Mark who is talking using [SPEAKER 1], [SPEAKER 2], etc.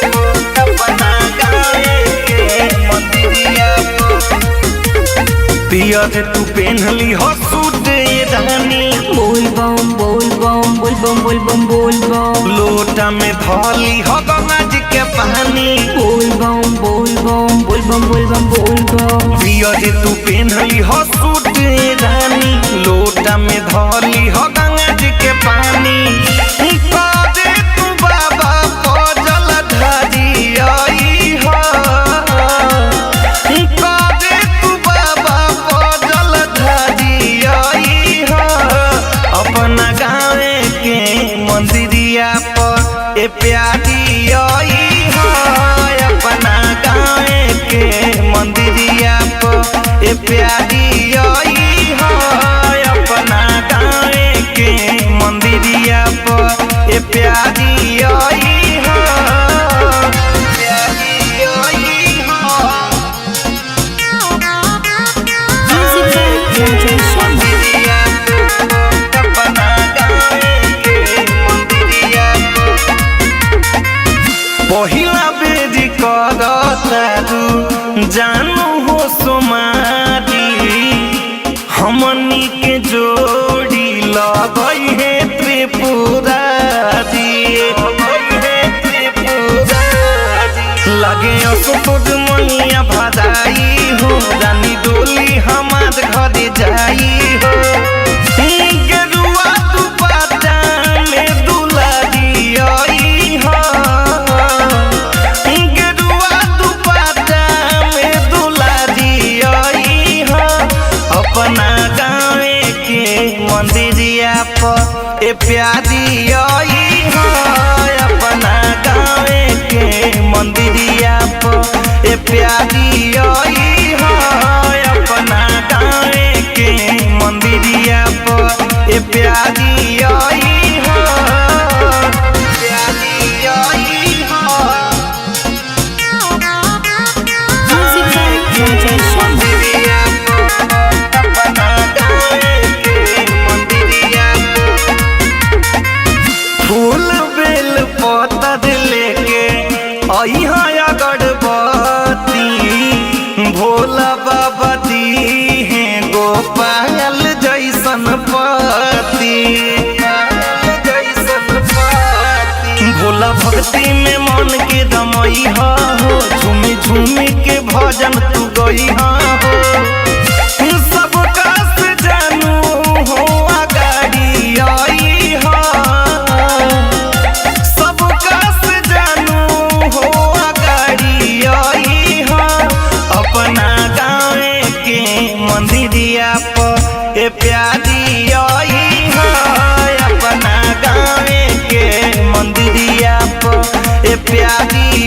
[SPEAKER 1] अपना गावे के मंदिरिया पियर तू पेन्हली हो सूट रानी
[SPEAKER 2] बोल बम बोल बम बोल बम बोल बम बोल बम
[SPEAKER 1] लोटा में धौली हो गंगा जी के पानी
[SPEAKER 2] बोल बम बोल बम बोल बम बोल बम बोल बम
[SPEAKER 1] पियर तू पेन्हली हो सूट रानी लोटा में धौली हो गंगा जी के पानी कादे तू बाबा पजल धारी आई हो कादे तू बाबा पजल धारी आई हो अपना गावे के मंदिरिया पर ए प्यारी आई हो अपना गावे के मंदिरिया पर ए प्यारी आई हो अपना गावे के मंदिरिया पर ए प्यारी आई हो प्यारी आई हो मंदिरिया अपना गावे के मंदिरिया पहिला बेरी करतारू जानू हो सोमारी हमनी के जोड़ी लगई है त्रिपुरारी लगे असुतोज मनिया भजाई हो रानी डोली हमार घर जाई हो गेरुआ दुपट्टा में दुलारी आई हो गेरुआ दुपट्टा में दुलारी आई हो अपना गावे के मंदिरिया पर ए प्यारी आई हो अपना गावे के मंदिरिया पर ए प्यारी आई हो अपना गावे के मंदिरिया पर ए प्यारी आई हो प्यारी आई हो मंदिरिया अपना गावे के मंदिरिया फूल बेल पतर लेके आई है अगरबत्ती भोला बाबा दी है गोपाल जैसन पति भोला भक्ति में मन के रमई हो झूमी झूमी के भजन तू गई हो सबका से जानू हो अगाड़ी आई हो सबका से जानू हो अगाड़ी आई हो अपना गावे के मंदिरिया पर ए प्यारी आई हो अपना गावे के मंदिरिया पर ए प्यारी